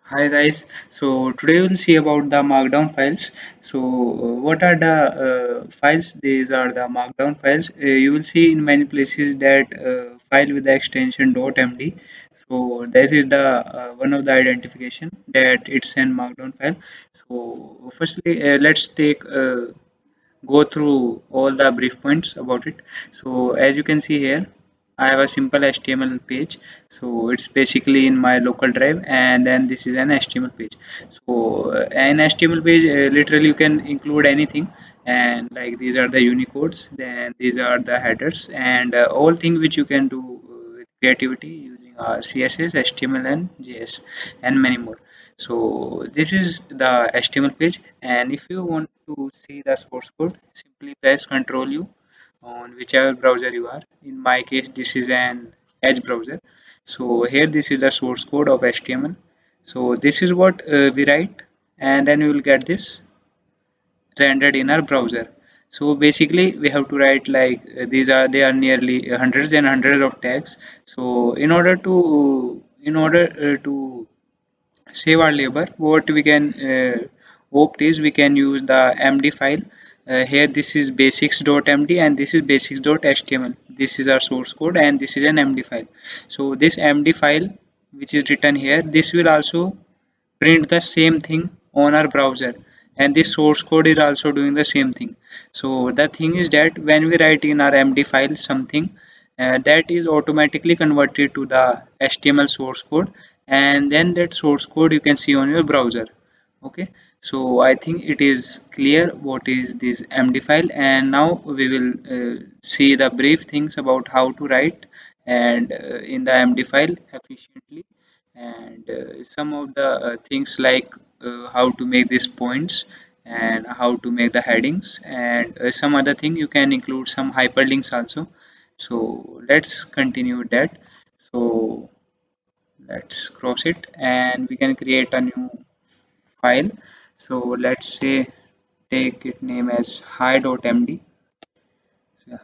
Hi guys, so today we'll see about the Markdown files. So what are the files? These are the Markdown files. You will see in many places that file with the extension .md. So this is the one of the identification that it's an Markdown file. So firstly, let's take go through all the brief points about it. So as you can see here, I have a simple HTML page. So it's basically in my local drive, and then this is an HTML page. So an HTML page, literally you can include anything, and like these are the unicodes, then these are the headers, and all things which you can do with creativity using CSS, HTML, and JS, and many more. So this is the HTML page, and if you want to see the source code, simply press Ctrl U on whichever browser you are. In my case, this is an Edge browser. So here this is the source code of HTML. So this is what we write, and then we will get this rendered in our browser. So basically we have to write like these are they are nearly hundreds and hundreds of tags. So in order to save our labor, what we can opt is we can use the md file. Here this is basics.md and this is basics.html. This is our source code and this is an md file. So this md file which is written here, this will also print the same thing on our browser, and this source code is also doing the same thing. So the thing is that when we write in our md file something, that is automatically converted to the html source code, and then that source code you can see on your browser. Okay, so I think it is clear what is this md file, and now we will see the brief things about how to write and in the md file efficiently, and some of the things like how to make these points and how to make the headings, and some other thing you can include some hyperlinks also. So let's continue with that. So let's cross it and we can create a new file. So let's say take it name as hi.md. Yeah.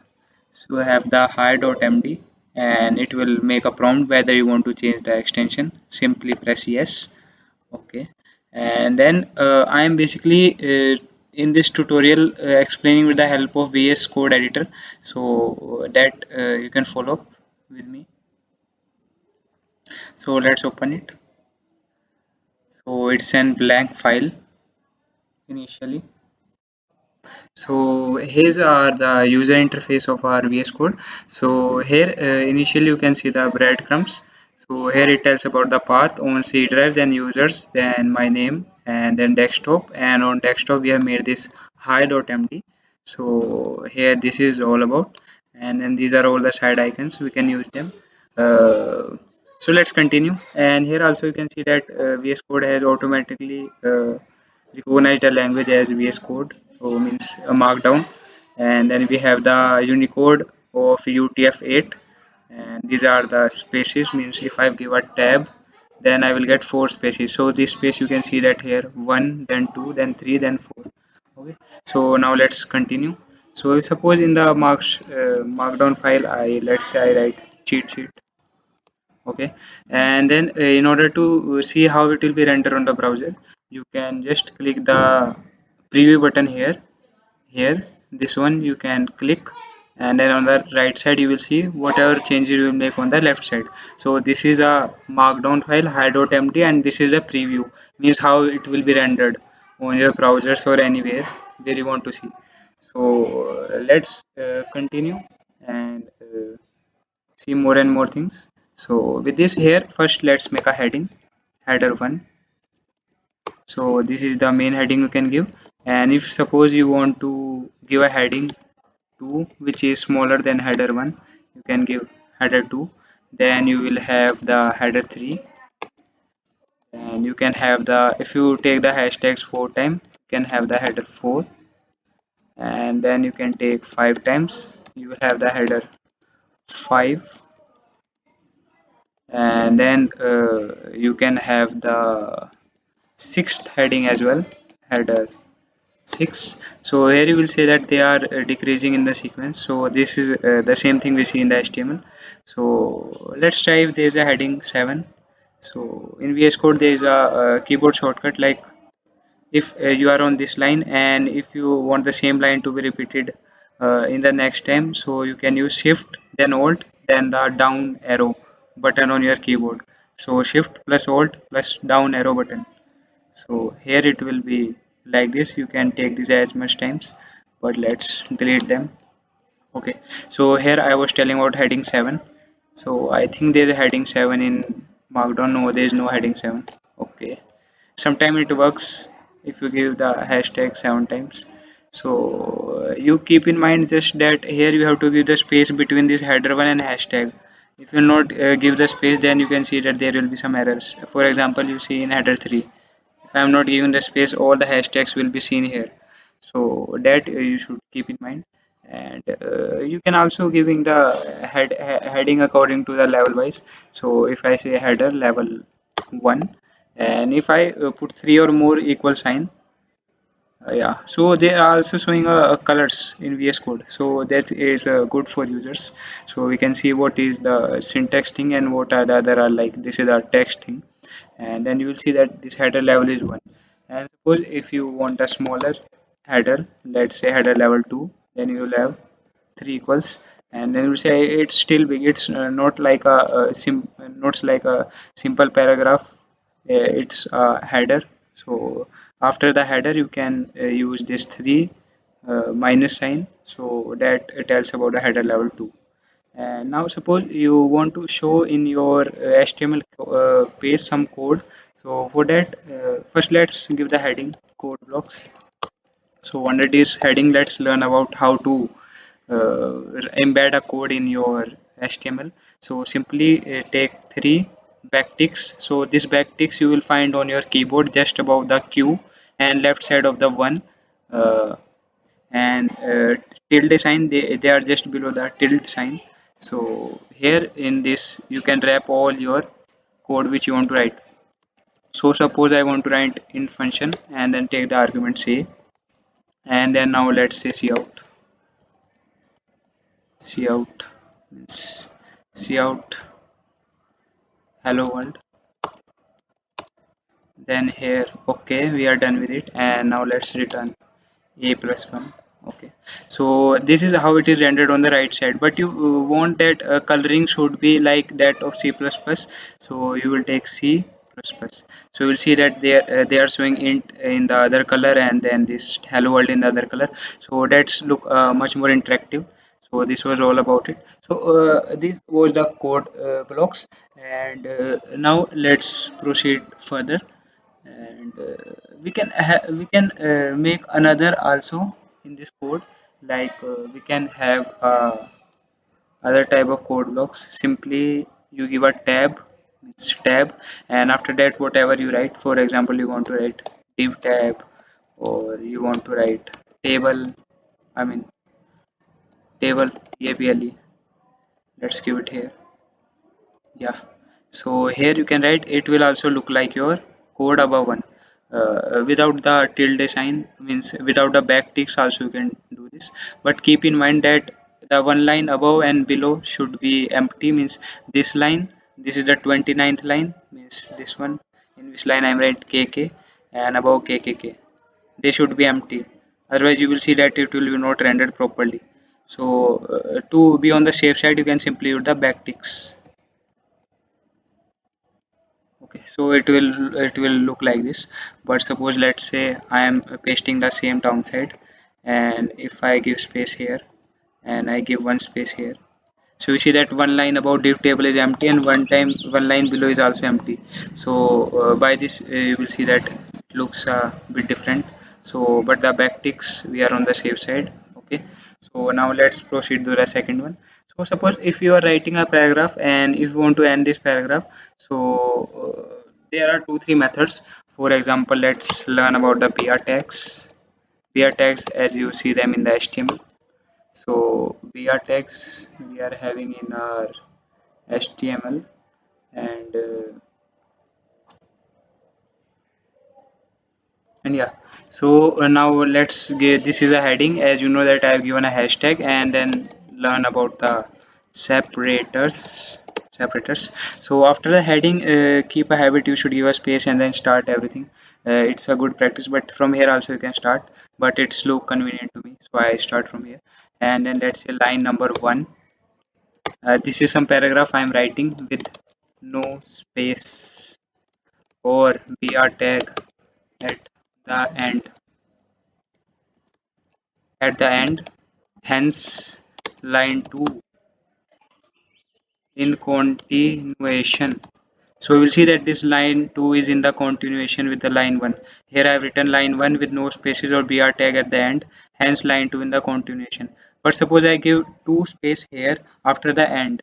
So I have the hi.md, and it will make a prompt whether you want to change the extension. Simply press yes. Okay, and then I am basically in this tutorial explaining with the help of VS Code editor, so that you can follow up with me. So let's open it. So it's an blank file initially. So here's are the user interface of our VS Code. So here initially you can see the breadcrumbs. So here it tells about the path on C drive, then users, then my name, and then desktop. And on desktop we have made this hi.md. So here this is all about, and then these are all the side icons, we can use them. Uh, so let's continue. And here also you can see that VS Code has automatically recognize the language as VS Code, so means a Markdown, and then we have the Unicode of UTF-8, and these are the spaces. Means if I give a tab, then I will get four spaces. So this space you can see that here one, then two, then three, then four. Okay. So now let's continue. So suppose in the Markdown file, I let's say I write cheat sheet. Okay, and then in order to see how it will be rendered on the browser, you can just click the preview button here. This one you can click, and then on the right side you will see whatever changes you will make on the left side. So this is a markdown file hi.md, and this is a preview, means how it will be rendered on your browsers or anywhere where you want to see. So let's continue and see more and more things. So with this here, first let's make a heading, header 1. So this is the main heading you can give, and if suppose you want to give a heading 2 which is smaller than header 1, you can give header 2. Then you will have the header 3, and you can have the, if you take the hashtags 4 times, you can have the header 4, and then you can take 5 times, you will have the header 5, and then you can have the sixth heading as well, header 6. So here you will say that they are decreasing in the sequence. So this is the same thing we see in the HTML. So let's try if there is a heading 7. So in VS Code there is a keyboard shortcut, like if you are on this line and if you want the same line to be repeated in the next time, so you can use shift then alt then the down arrow button on your keyboard. So shift plus alt plus down arrow button. So here it will be like this. You can take this as much times, but let's delete them. Okay, so here I was telling about heading 7. So I think there is a heading 7 in Markdown. No, there is no heading 7. Okay, sometimes it works if you give the hashtag 7 times. So you keep in mind just that here you have to give the space between this header 1 and hashtag. If you not give the space, then you can see that there will be some errors. For example, you see in header 3, if I am not giving the space, all the hashtags will be seen here. So that you should keep in mind. And you can also giving the heading according to the level wise. So if I say header level 1, and if I put 3 or more equal sign, yeah, so they are also showing colors in VS Code. So that is good for users. So we can see what is the syntax thing and what are the other are like. This is our text thing, and then you will see that this header level is 1. And suppose if you want a smaller header, let's say header level 2, then you will have 3 equals, and then we say it's still big. It's not like not like a simple paragraph. It's a header. So after the header you can use this 3 minus sign, so that it tells about the header level 2. And now suppose you want to show in your HTML page some code. So for that, first let's give the heading code blocks. So under this heading, let's learn about how to embed a code in your HTML. So simply take 3 backticks. So this backticks you will find on your keyboard just above the Q and left side of the 1, uh, and tilde sign, they are just below the tilde sign. So here in this you can wrap all your code which you want to write. So suppose I want to write in function and then take the argument C, and then now let's say cout means cout hello world. Then here, okay, we are done with it, and now let's return a plus 1. Okay, so this is how it is rendered on the right side, but you want that coloring should be like that of C++. So you will take C++. So you will see that they are showing int in the other color and then this hello world in the other color. So that's look much more interactive. So this was all about it. So this was the code blocks, and now let's proceed further. And we can make another also in this code, like we can have other type of code blocks. Simply you give a tab, it's tab, and after that whatever you write, for example you want to write div tab, or you want to write table, I mean table, table. Let's give it here. Yeah, so here you can write, it will also look like your code above one, without the tilde sign, means without the backticks also you can do this. But keep in mind that the one line above and below should be empty, means this line, this is the 29th line, means this one in which line I'm write kk, and above kkk they should be empty, otherwise you will see that it will be not rendered properly. So to be on the safe side, you can simply use the backticks. Okay, so it will look like this. But suppose let's say I am pasting the same downside, and if I give space here and I give one space here, so you see that one line about div table is empty and one line below is also empty. So by this you will see that it looks a bit different. So but the backticks, we are on the safe side. Okay, so now let's proceed to the second one. So suppose if you are writing a paragraph and if you want to end this paragraph, so there are 2 3 methods. For example, let's learn about the br tags. Br tags, as you see them in the HTML. So br tags we are having in our HTML, and yeah. So now let's get, this is a heading, as you know that I have given a hashtag, and then learn about the separators. separators. So after the heading, keep a habit, you should give a space and then start everything. It's a good practice, but from here also you can start, but it's look convenient to me, so I start from here. And then let's say line number 1. This is some paragraph I'm writing with no space or br tag at the end hence line 2 in continuation. So we will see that this line 2 is in the continuation with the line 1. Here I have written line 1 with no spaces or br tag at the end, hence line 2 in the continuation. But suppose I give 2 space here after the end.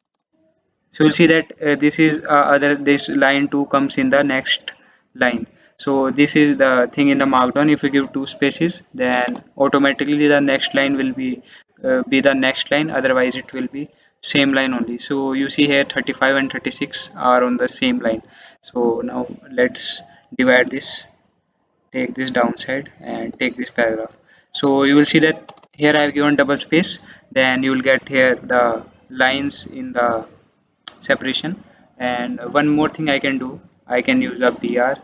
So you'll see that this line 2 comes in the next line. So this is the thing in the markdown. If you give 2 spaces, then automatically the next line will be the next line. Otherwise, it will be same line only. So you see here 35 and 36 are on the same line. So now let's divide this, take this downside and take this paragraph. So you will see that here I have given double space. Then you will get here the lines in the separation. And one more thing I can do, I can use a br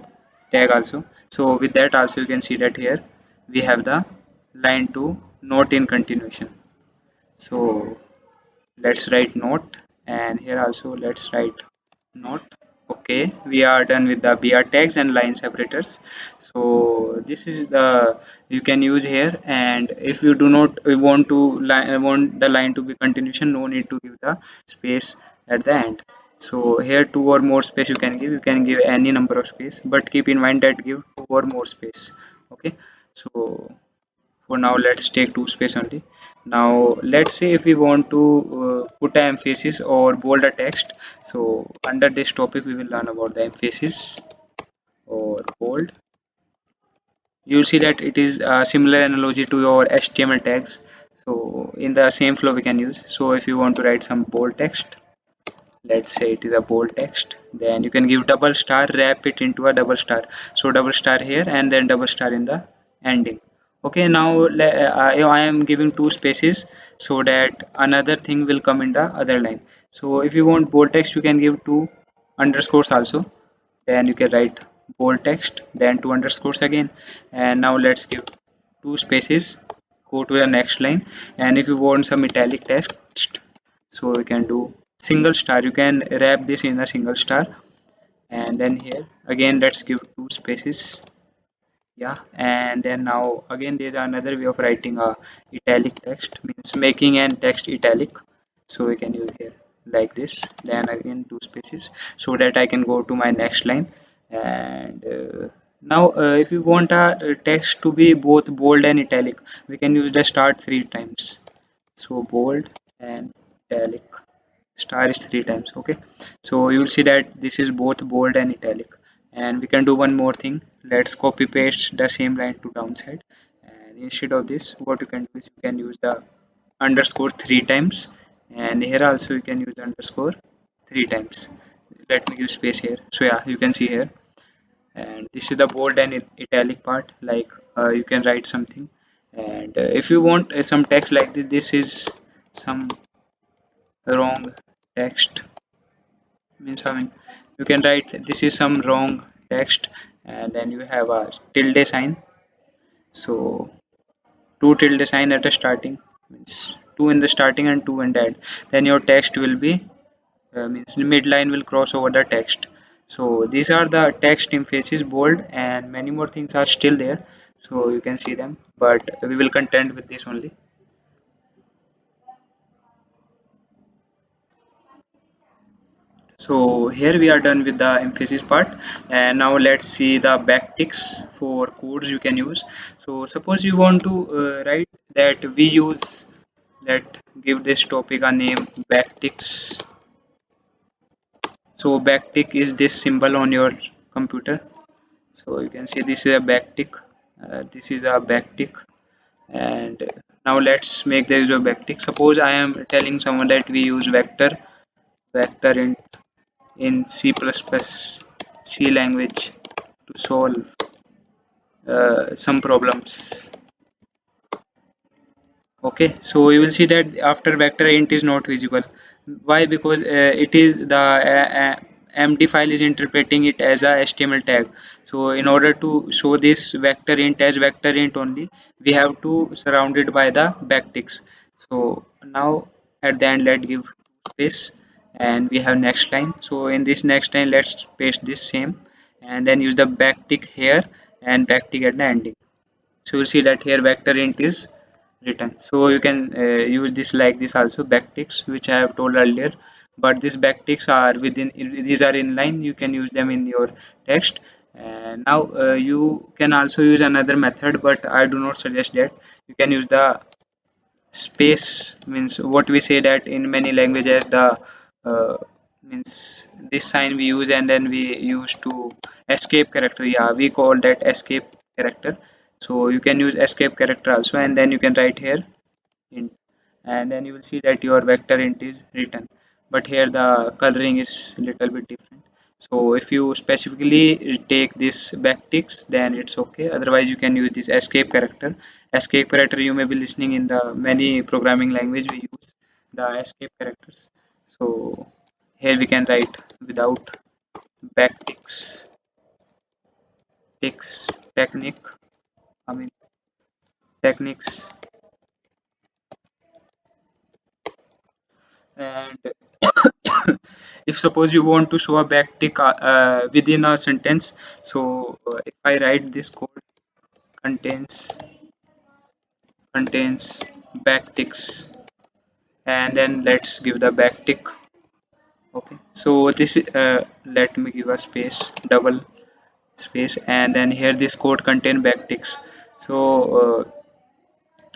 tag also. So with that also you can see that here we have the line 2 not in continuation. So let's write note, and here also let's write note. Okay, we are done with the br tags and line separators. So this is the you can use here. And if you do not want the line to be continuation, no need to give the space at the end. So here 2 or more space you can give any number of space, but keep in mind that give 2 or more space. Okay, so for now let's take 2 space only. Now let's say if we want to put an emphasis or bold a text. So under this topic we will learn about the emphasis or bold. You'll see that it is a similar analogy to your HTML tags. So in the same flow we can use. So if you want to write some bold text, let's say it is a bold text, then you can give double star, wrap it into a double star. So double star here and then double star in the ending. Okay, now I am giving 2 spaces so that another thing will come in the other line. So if you want bold text, you can give 2 underscores also. Then you can write bold text, then 2 underscores again. And now let's give 2 spaces, go to the next line. And if you want some italic text, so you can do single star, you can wrap this in a single star. And then here again let's give 2 spaces. Yeah, and then now again there's another way of writing a italic text, means making an text italic. So we can use here like this, then again 2 spaces, so that I can go to my next line. And now if you want a text to be both bold and italic, we can use the start 3 times. So bold and italic, star is 3 times. Okay, so you will see that this is both bold and italic. And we can do one more thing. Let's copy paste the same line to downside. And instead of this, what you can do is you can use the underscore 3 times. And here also you can use the underscore 3 times. Let me give space here. So yeah, you can see here. And this is the bold and italic part, like you can write something. And if you want some text like this is some wrong text, means I mean you can write this is some wrong text. And then you have a tilde sign. So two tilde sign at the starting, means two in the starting and two in the end. Then your text will be means midline will cross over the text. So these are the text emphasis, bold, and many more things are still there. So you can see them, but we will contend with this only. So here we are done with the emphasis part. And now let's see the backticks for codes you can use. So suppose you want to write that we use, let give this topic a name, backticks. So backtick is this symbol on your computer. So you can see this is a backtick, this is a backtick. And now let's make the use of backtick. Suppose I am telling someone that we use vector in C++, C language, to solve some problems. Okay, so you will see that after vector int is not visible. Why? Because it is the empty file is interpreting it as a HTML tag. So in order to show this vector int as vector int only, we have to surround it by the backticks. So now at the end, let's give space, and we have next line. So in this next line, let's paste this same, and then use the backtick here and backtick at the ending. So you'll see that here vector int is written. So you can use this like this also, backticks, which I have told earlier. But these backticks are within, these are inline, you can use them in your text. And now you can also use another method, but I do not suggest that. You can use the space, means what we say that in many languages the means this sign we use, and then we use to escape character. Yeah, we call that escape character. So you can use escape character also, and then you can write here int, and then you will see that your vector int is written. But here the coloring is little bit different. So if you specifically take this backticks, then it's okay. Otherwise you can use this escape character. Escape character, you may be listening in the many programming language we use the escape characters. So here we can write without backticks, ticks, technique, I mean techniques. And if suppose you want to show a backtick within a sentence, so if I write this code contains backticks, and then let's give the backtick. Okay, so this let me give a space, double space, and then here this code contain backticks. So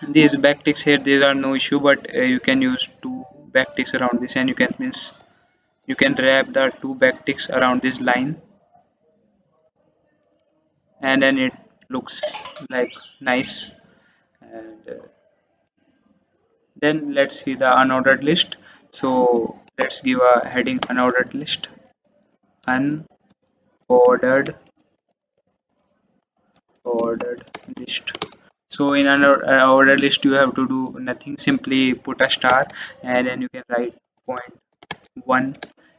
these backticks here, these are no issue, but you can use two backticks around this, and you can means you can wrap the two backticks around this line, and then it looks like nice. And then let's see the unordered list. So let's give a heading unordered list. Unordered ordered list. So in an ordered list you have to do nothing, simply put a star, and then you can write point 1,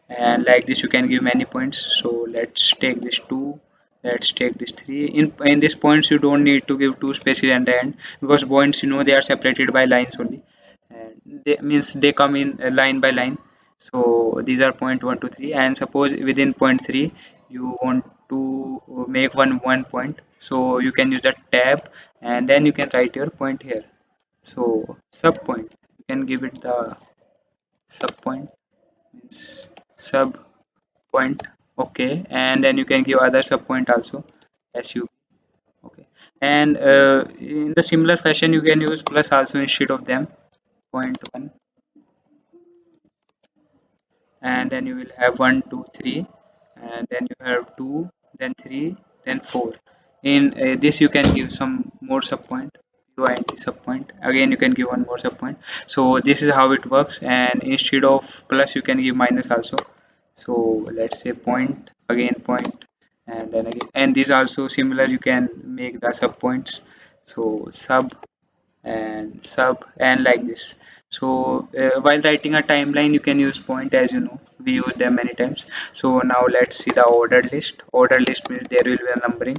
and like this you can give many points. So let's take this 2, let's take this 3. In this points you don't need to give two spaces at the end, because points, you know, they are separated by lines only, and they means they come in line by line. So these are point 1 to 3, and suppose within point 3 you want to make one point, so you can use the tab, and then you can write your point here. So sub point, you can give it the sub point, means sub point. Okay, and then you can give other sub point also, su. Okay, and in the similar fashion you can use plus also instead of them. Point 1, and then you will have 1 2 3, and then you have 2, then 3, then 4. In this you can give some more sub point, uint sub point, again you can give one more sub point. So this is how it works, and instead of plus you can give minus also. So let's say point, again point, and then again, and these also similar, you can make the sub points. So sub and sub, and like this. So while writing a timeline you can use point, as you know we use them many times. So now let's see the ordered list. Ordered list means there will be a numbering.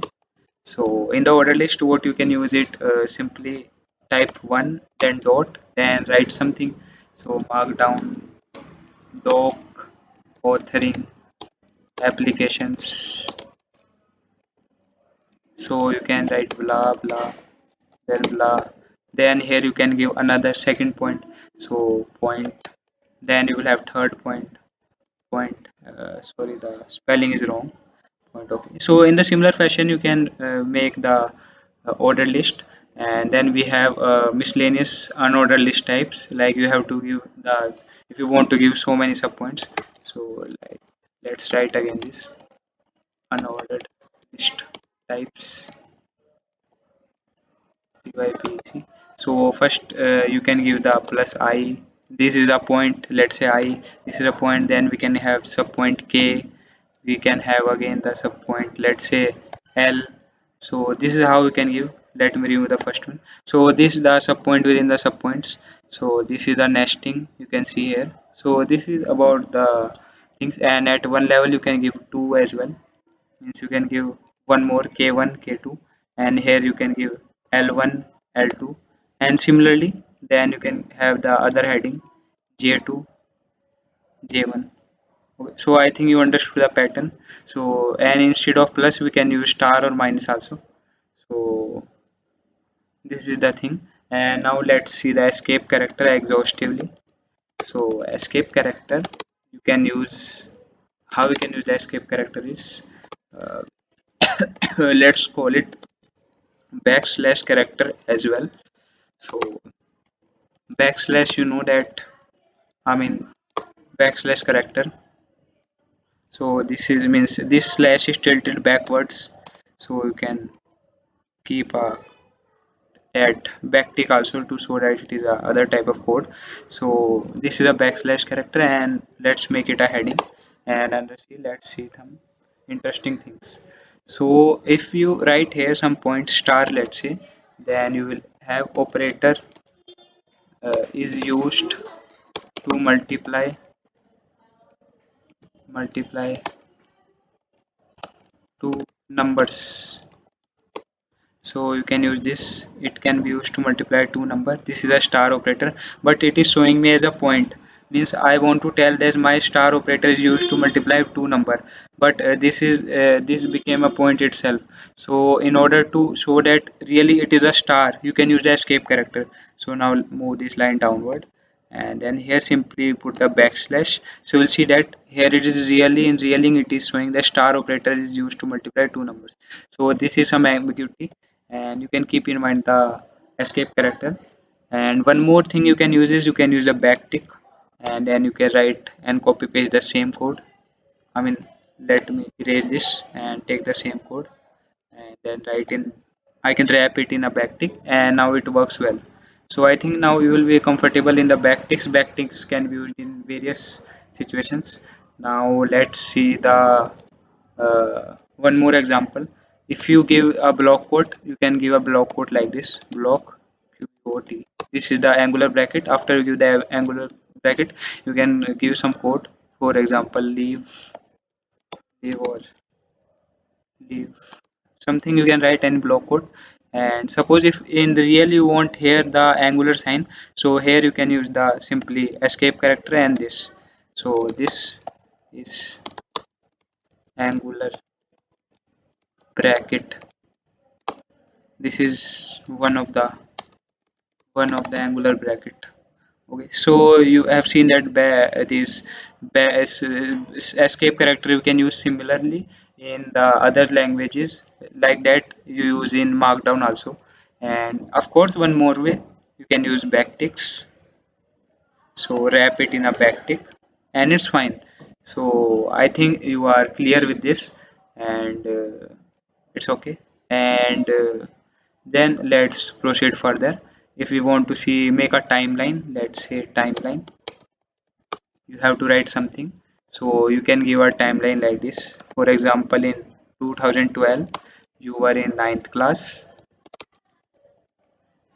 So in the ordered list, what you can use it, simply type 1, then dot, then write something. So markdown doc authoring applications. So you can write blah blah, then blah, then here you can give another second point. So point, then you will have third point, point, sorry the spelling is wrong, point. Okay, so in the similar fashion you can make the order list. And then we have miscellaneous unordered list types, like you have to give the, if you want to give so many subpoints. So like let's write again this unordered list types, PYPC. So first you can give the plus I. This is a point. Let's say I. This is a point. Then we can have subpoint K. We can have again the subpoint. Let's say L. So this is how we can give. let me remove the first one. So this is the subpoint within the subpoints. So this is the nesting you can see here. So this is about the things, and at one level you can give two as well, means you can give one more k1 k2, and here you can give l1 l2, and similarly then you can have the other heading j2 j1. Okay, so I think you understood the pattern. So and instead of plus we can use star or minus also. So this is the thing, and now let's see the escape character exhaustively. So escape character you can use, how we can use the escape character is, uh, let's call it backslash character as well. So backslash, you know that, I mean backslash character. So this is means this slash is tilted backwards. So you can keep a at backtick also to show that it is a other type of code. So this is a backslash character, and let's make it a heading, and under C let's see some interesting things. So if you write here some point star, let's say, then you will have operator is used to multiply two numbers. So you can use this, it can be used to multiply two number. This is a star operator, but it is showing me as a point, means I want to tell that my star operator is used to multiply two number, but this became a point itself. So in order to show that really it is a star, you can use the escape character. So now move this line downward, and then here simply put the backslash. So we'll see that here it is really in realing it is showing the star operator is used to multiply two numbers. So this is some ambiguity, and you can keep in mind the escape character. And one more thing you can use is you can use a backtick, and then you can write and copy paste the same code. I mean, let me erase this and take the same code, and then write in, I can wrap it in a backtick, and now it works well. So I think now you will be comfortable in the backticks. Backticks can be used in various situations. Now let's see the one more example. If you give a block quote, you can give a block quote like this: block quote. This is the angular bracket. After you give the angular bracket, you can give some code. For example, leave or leave something. You can write any block code. And suppose if in the real you want here the angular sign, so here you can use the simply escape character and this. So this is angular bracket. This is one of the angular bracket. Okay, so you have seen that escape character you can use similarly in the other languages, like that you use in Markdown also. And of course one more way, you can use backticks. So wrap it in a backtick, and it's fine. So I think you are clear with this, and it's okay. And then let's proceed further. If we want to see make a timeline, let's say timeline, you have to write something. So you can give a timeline like this. For example, in 2012 you were in ninth class.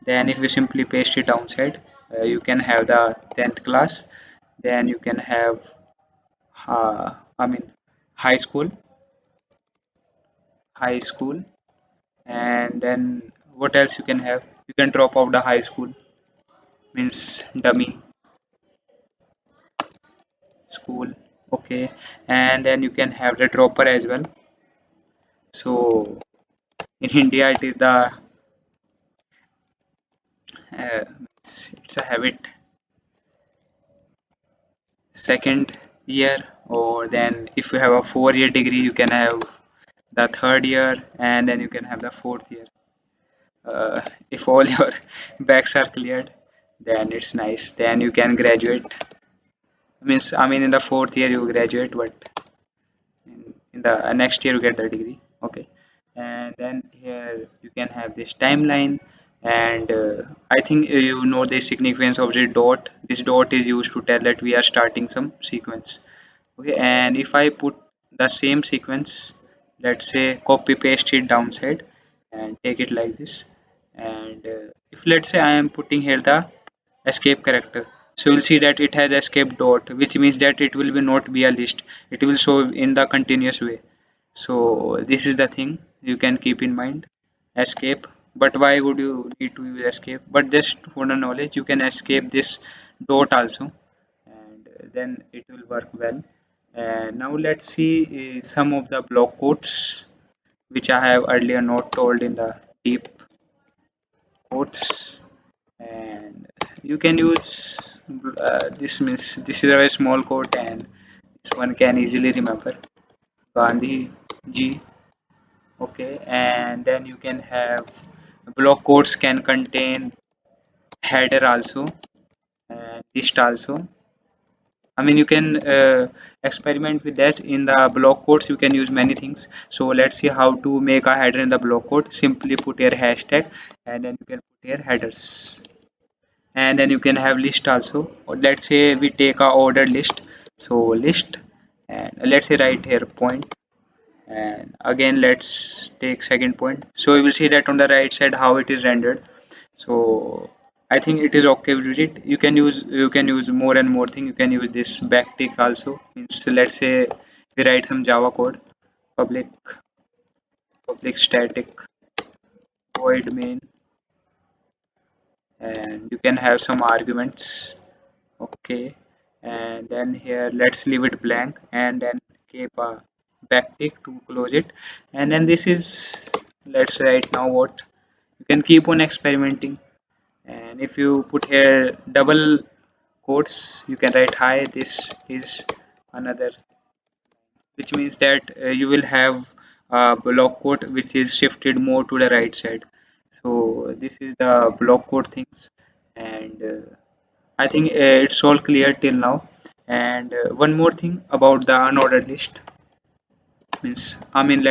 Then if you simply paste it downside, you can have the 10th class. Then you can have I mean high school, high school. And then what else you can have? You can drop out the high school, means dummy school. Okay, and then you can have the dropper as well. So in India it is the it's a habit, second year. Or then if you have a 4-year degree, you can have the third year, and then you can have the fourth year. If all your backs are cleared, then it's nice, then you can graduate. Means I mean in the fourth year you graduate, but in the next year you get the degree. Okay, and then here you can have this timeline. And I think you know the significance of the dot. This dot is used to tell that we are starting some sequence. Okay, and if I put the same sequence, let's say copy paste it downside and take it like this, And if let's say I am putting here the escape character, so you'll see that it has escape dot, which means that it will be not be a list, it will show in the continuous way. So this is the thing you can keep in mind, escape. But why would you need to use escape? But just for the knowledge, you can escape this dot also, and then it will work well. And now let's see some of the block quotes which I have earlier not told in the deep quotes. And you can use this means this is a very small quote, and this one can easily remember, Gandhi ji. Okay, and then you can have block quotes can contain header also, and list also. I mean, you can experiment with that in the block quotes. You can use many things. So let's see how to make a header in the block quote. Simply put your hashtag, and then you can put your headers, and then you can have list also. Or let's say we take a ordered list, so list, and let's say right here point, and again let's take second point. So you will see that on the right side how it is rendered. So I think it is okay with it. You can use more and more thing. You can use this backtick also, means let's say we write some java code, public static void main, and you can have some arguments. Okay, and then here let's leave it blank, and then keep a backtick to close it. And then this is, let's write now what, you can keep on experimenting. And if you put here double quotes, you can write hi, this is another, which means that you will have a block quote which is shifted more to the right side. So this is the block quote things. And I think it's all clear till now. And one more thing about the unordered list, means I mean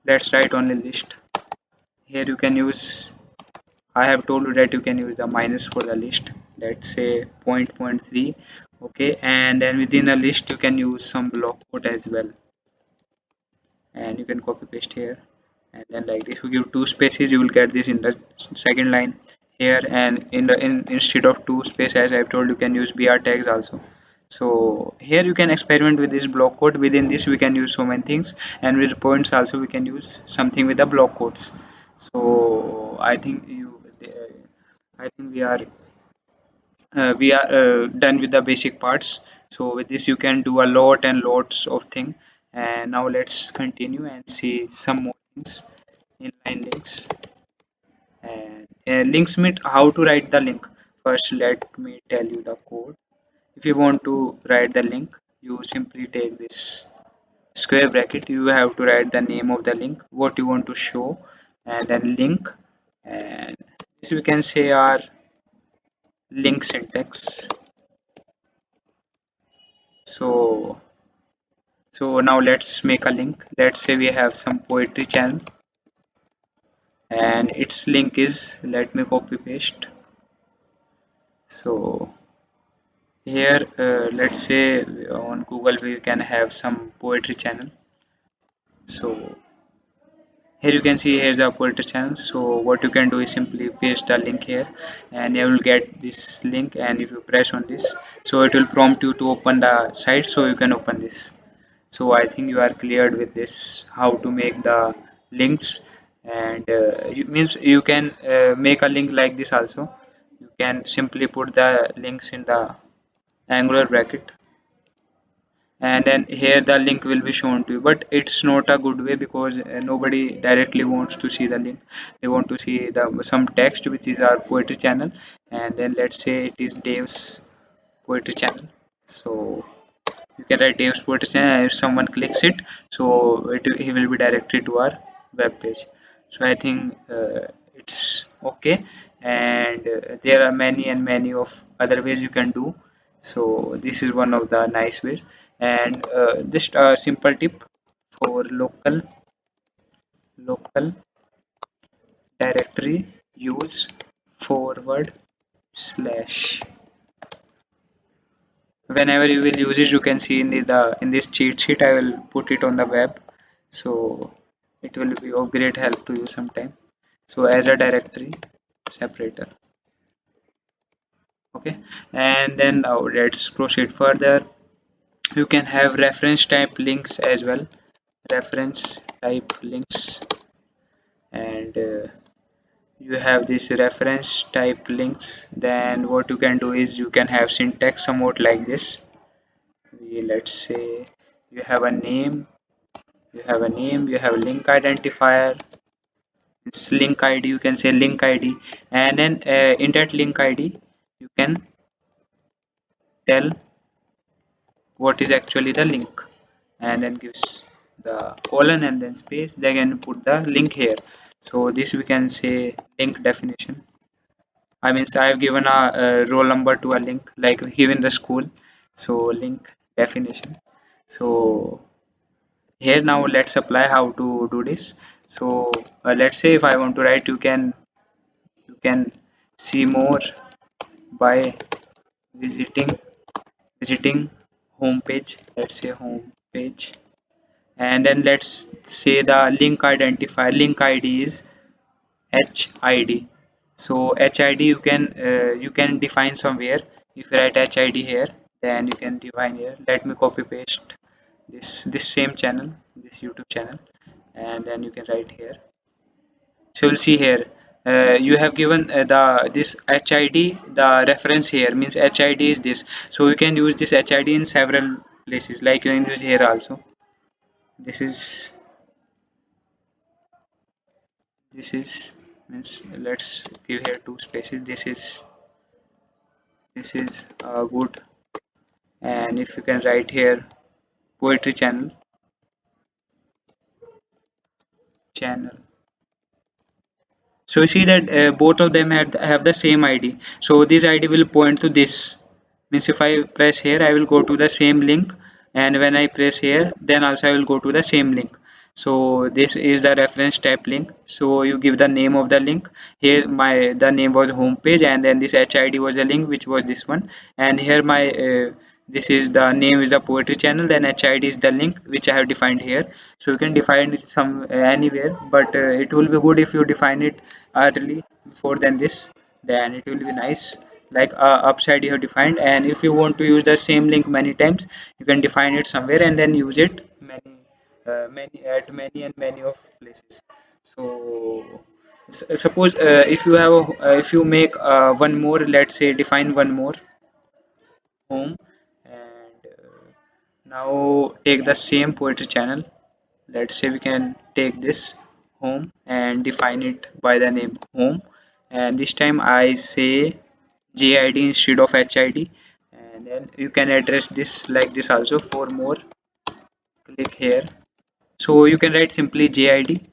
let's write only list. Here you can use, I have told you that you can use the minus for the list. Let's say point 3. Okay, and then within the list you can use some block quote as well, and you can copy paste here. And then like this, if you give two spaces, you will get this in the second line here. And instead of two space, as I've told, you can use br tags also. So here you can experiment with this block code. Within this we can use so many things, and with points also we can use something with the block codes. So I think we are done with the basic parts. So with this you can do a lot and lots of things. And now let's continue and see some more things. Inline links, and links meet how to write the link. First let me tell you the code. If you want to write the link, you simply take this square bracket, you have to write the name of the link, what you want to show, and then link. And this we can say our link syntax. So now let's make a link. Let's say we have some poetry channel, and its link is, let me copy paste. So here let's say on Google we can have some poetry channel. So here you can see here's a poetry channel. So what you can do is simply paste the link here, and you will get this link. And if you press on this, so it will prompt you to open the site, so you can open this. So I think you are cleared with this how to make the links. And means you can make a link like this also. You can simply put the links in the angular bracket, and then here the link will be shown to you. But it's not a good way, because nobody directly wants to see the link. They want to see the some text, which is our poetry channel. And then let's say it is Dave's poetry channel. So you can write Dave's poetry channel, and if someone clicks it, so he will be directed to our web page. So I think it's okay. And there are many and many of other ways you can do. So this is one of the nice ways. And just a simple tip for local directory, use forward slash. Whenever you will use it, you can see in this cheat sheet, I will put it on the web. So it will be of great help to you sometime. So as a directory separator. Okay, and then now let's proceed further. You can have reference type links as well, reference type links, and you have this reference type links. Then what you can do is you can have syntax somewhat like this. Let's say you have a name, you have a link identifier, it's link id, you can say link id, and then in that link id you can tell what is actually the link, and then gives the colon and then space, they can put the link here. So this we can say link definition. I mean, I have given a roll number to a link, like given the school. So link definition. So here now let's apply how to do this. So let's say if I want to write, you can see more by visiting visiting home page. Let's say home page, and then let's say the link identifier, link id is HID. So HID you can define somewhere. If you write HID here, then you can define here. Let me copy paste this same channel, this YouTube channel, and then you can write here. So you'll see here. You have given the this HID, the reference here means HID is this. So you can use this HID in several places. Like you can use here also. This is this is means let's give here two spaces. This is good, and if you can write here poetry channel. So you see that both of them have the same id, so this id will point to this, means if I press here I will go to the same link, and when I press here then also I will go to the same link. So this is the reference type link. So you give the name of the link. Here the name was home page, and then this HID was a link which was this one, and here my this is the name is the poetry channel, then HID is the link which I have defined here. So you can define it some anywhere, but it will be good if you define it early before than this, then it will be nice. Like upside you have defined, and if you want to use the same link many times, you can define it somewhere and then use it many of places. So suppose if you make one more, let's say define one more home, and now take the same poetry channel. Let's say we can take this home and define it by the name home, and this time I say JID instead of HID, and then you can address this like this also. For more, click here. So you can write simply JID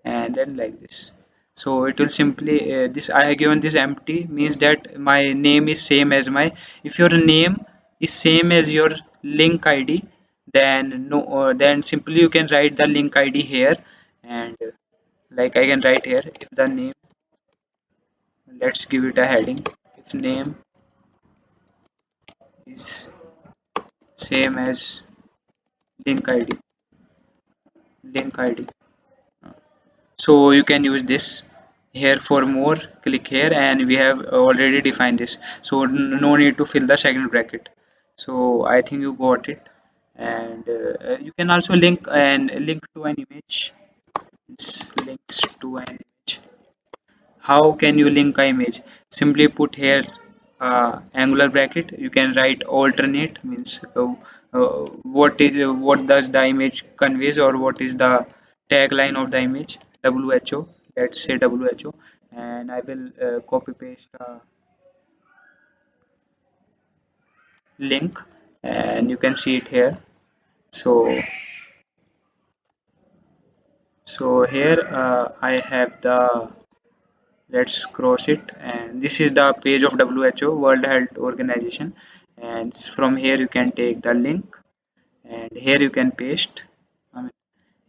and then like this. So it will simply this I have given this empty means that my name is same as my, if your name is same as your link id, then no then simply you can write the link id here, and like I can write here, if the name, let's give it a heading, if name is same as link id, so you can use this. Here for more, click here, and we have already defined this, so no need to fill the second bracket. So I think you got it. And you can also link to an image. It's links to an image. How can you link a image? Simply put here angular bracket, you can write alternate means what does the image conveys, or what is the tagline of the image. WHO, let's say WHO, and I will copy paste a link, and you can see it here. So here I have the, let's cross it, and this is the page of WHO, World Health Organization, and from here you can take the link, and here you can paste. I mean,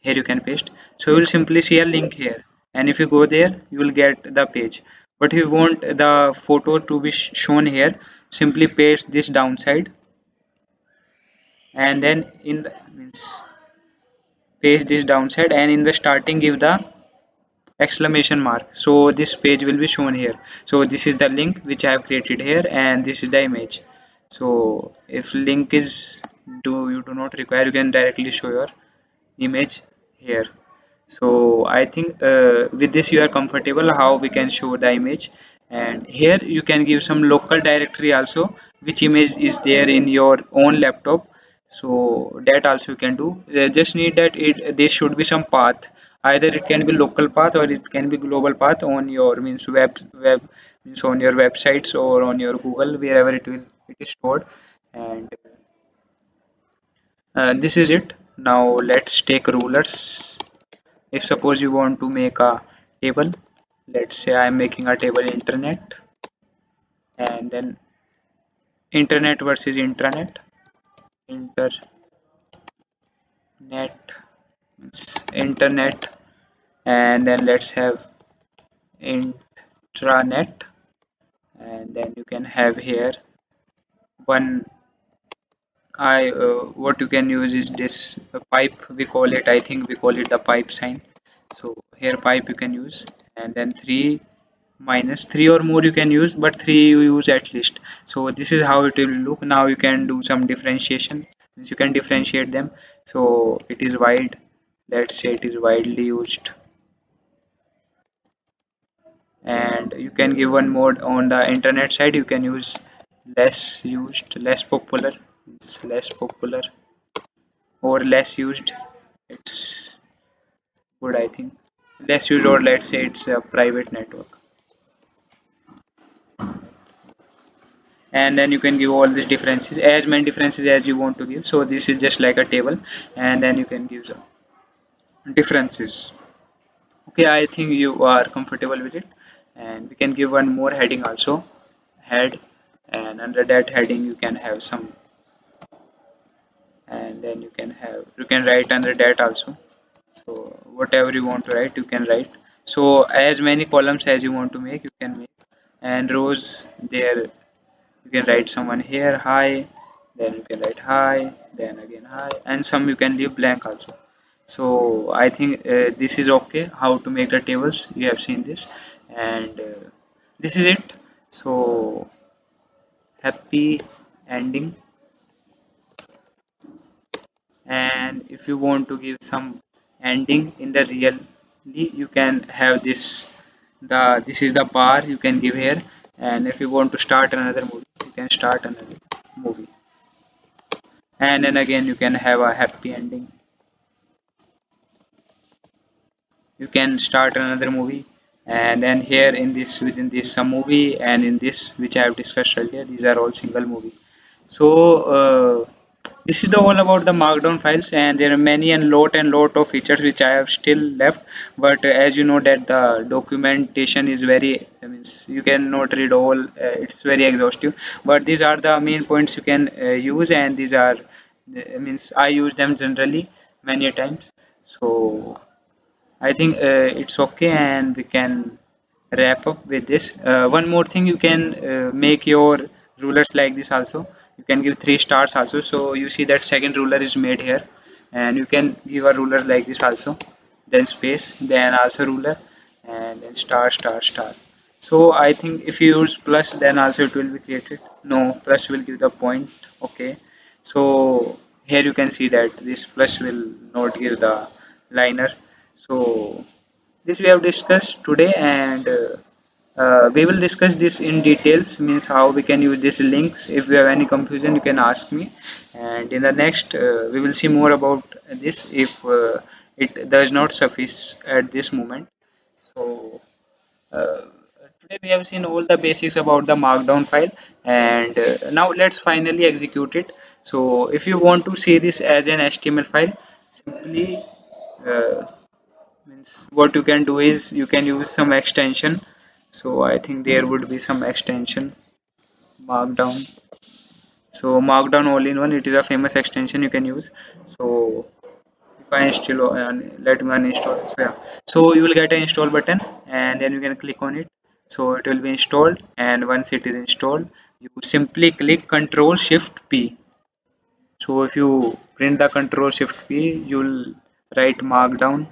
here you can paste. So you will simply see a link here, and if you go there you will get the page. But if you want the photo to be shown here, simply paste this downside, and then in the means paste this downside, and in the starting give the exclamation mark. So this page will be shown here. So this is the link which I have created here, and this is the image. So if link is you do not require, you can directly show your image here. So I think with this you are comfortable how we can show the image. And here you can give some local directory also, which image is there in your own laptop. So that also you can do. Just need that it there should be some path. Either it can be local path or it can be global path on your means web means on your websites or on your Google, wherever it is stored. And this is it. Now let's take rulers. If suppose you want to make a table, let's say I'm making a table internet, and then internet versus intranet. Internet means internet, and then let's have intranet, and then you can have here one. I what you can use is this pipe, we call it, I think we call it the pipe sign. So here pipe you can use, and then three minus, three or more you can use, but three you use at least. So this is how it will look. Now you can do some differentiation, means you can differentiate them. So it is wide, let's say it is widely used, and you can give one more on the internet side. You can use less used, less popular, it's less popular, or less used, it's good, I think. Less used, or let's say it's a private network. And then you can give all these differences, as many differences as you want to give. So this is just like a table, and then you can give some differences. Okay, I think you are comfortable with it. And we can give one more heading also, head, and under that heading you can have some, and then you can write under that also. So whatever you want to write, you can write. So as many columns as you want to make, you can make. And rows, there you can write someone here hi, then you can write hi, then again hi, and some you can leave blank also. So I think this is okay how to make the tables. You have seen this, and this is it. So happy ending. And if you want to give some ending in the really, you can have this, this is the bar you can give here. And if you want to start another movie, you can start another movie, and then again you can have a happy ending. You can start another movie, and then here in this, within this some movie, and in this which I have discussed earlier, these are all single movie. So this is the all about the Markdown files, and there are many and lot of features which I have still left. But as you know that the documentation is very, I means you cannot read all. It's very exhaustive. But these are the main points you can use, and these are, means I use them generally many times. So I think it's okay, and we can wrap up with this. One more thing, you can make your rulers like this also. You can give 3 stars also. So you see that second ruler is made here, and you can give a ruler like this also. Then space, then also ruler, and then star, star, star. So I think if you use plus, then also it will be created. No, plus will give the point. Okay. So here you can see that this plus will not give the liner. So this we have discussed today, and we will discuss this in details, means how we can use these links. If you have any confusion, you can ask me, and in the next we will see more about this if it does not suffice at this moment. So uh, today we have seen all the basics about the Markdown file, and now let's finally execute it. So if you want to see this as an HTML file, simply uh, means what you can do is you can use some extension. So I think there would be some extension, Markdown. So Markdown all in one, it is a famous extension you can use. So if I install, let me uninstall. So yeah, so you will get an install button, and then you can click on it. So it will be installed, and once it is installed, you simply click Control Shift P. So if you print the Control Shift P, you will write Markdown.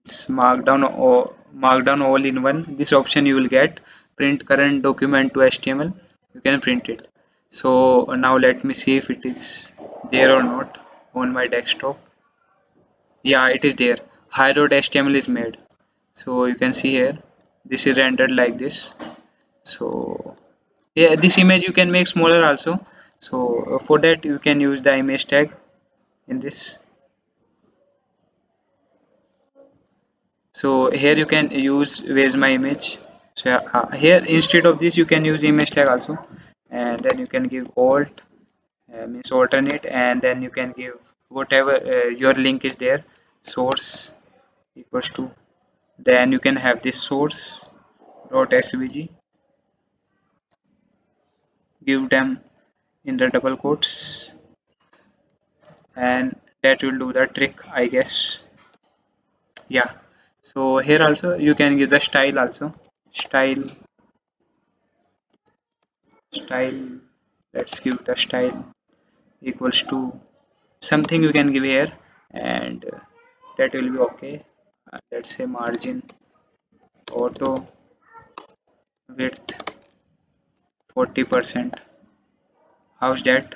It's Markdown, or Markdown all in one. This option you will get print current document to HTML. You can print it. So now let me see if it is there or not on my desktop. Yeah, it is there. Hi.html is made. So you can see here, this is rendered like this. So yeah, this image you can make smaller also. So for that you can use the image tag in this. So here you can use where's my image. So here instead of this you can use image tag also, and then you can give alt, means alternate, and then you can give whatever your link is there, source equals to, then you can have this source dot svg, give them in the double quotes, and that will do the trick, I guess. Yeah, so here also you can give the style also, style, style, let's give the style equals to something you can give here, and that will be okay. Let's say margin auto width 40%. How's that?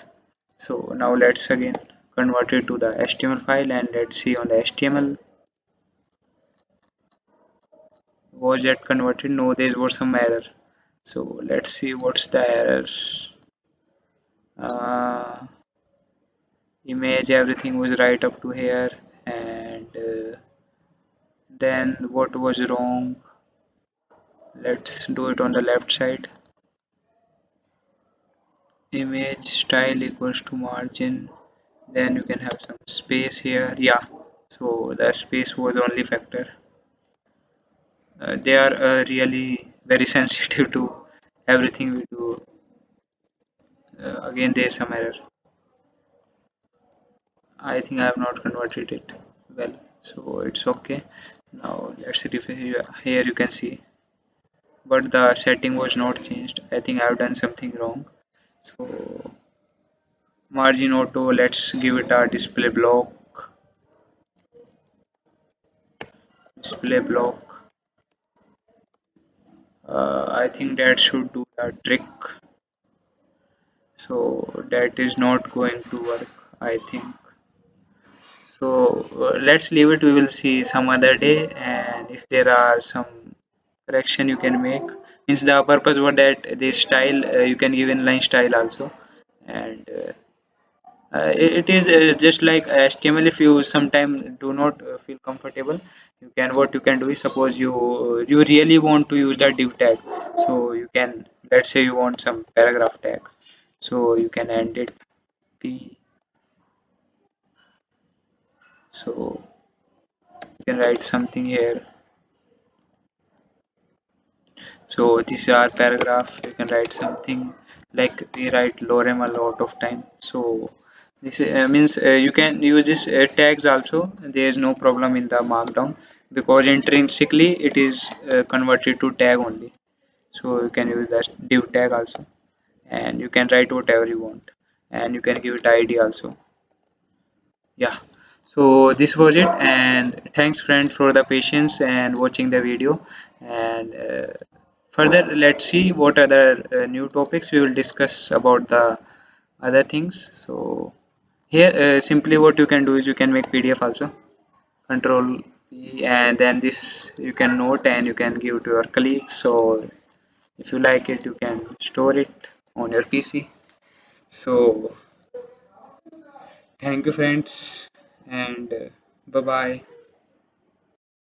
So now let's again convert it to the HTML file, and let's see on the HTML, was that converted? No, there was some error. So let's see what's the error. uh, Image, everything was right up to here, and then what was wrong? Let's do it on the left side. Image style equals to margin, then you can have some space here. Yeah, so the space was only factor. They are really very sensitive to everything we do. Again, there's some error. I think I have not converted it well, so it's okay. Now let's see if here you can see, but the setting was not changed. I think I have done something wrong. So margin auto, let's give it a display block. I think that should do the trick. So that is not going to work, I think. So let's leave it. We will see some other day, and if there are some correction you can make. Means the purpose was that this style you can give inline style also, and it is just like HTML. If you sometime do not feel comfortable, you can, what you can do is, suppose you really want to use the div tag, so you can, let's say you want some paragraph tag, so you can end it p, so you can write something here. So this is our paragraph. You can write something like we write lorem a lot of time. So this means you can use this tags also. There is no problem in the markdown, because intrinsically it is converted to tag only. So you can use that div tag also, and you can write whatever you want, and you can give it id also. Yeah, so this was it, and thanks friends for the patience and watching the video, and further let's see what other new topics we will discuss about the other things. So here simply what you can do is you can make PDF also, control P, and then this you can note and you can give to your colleagues, or if you like it you can store it on your PC. So thank you friends, and bye bye.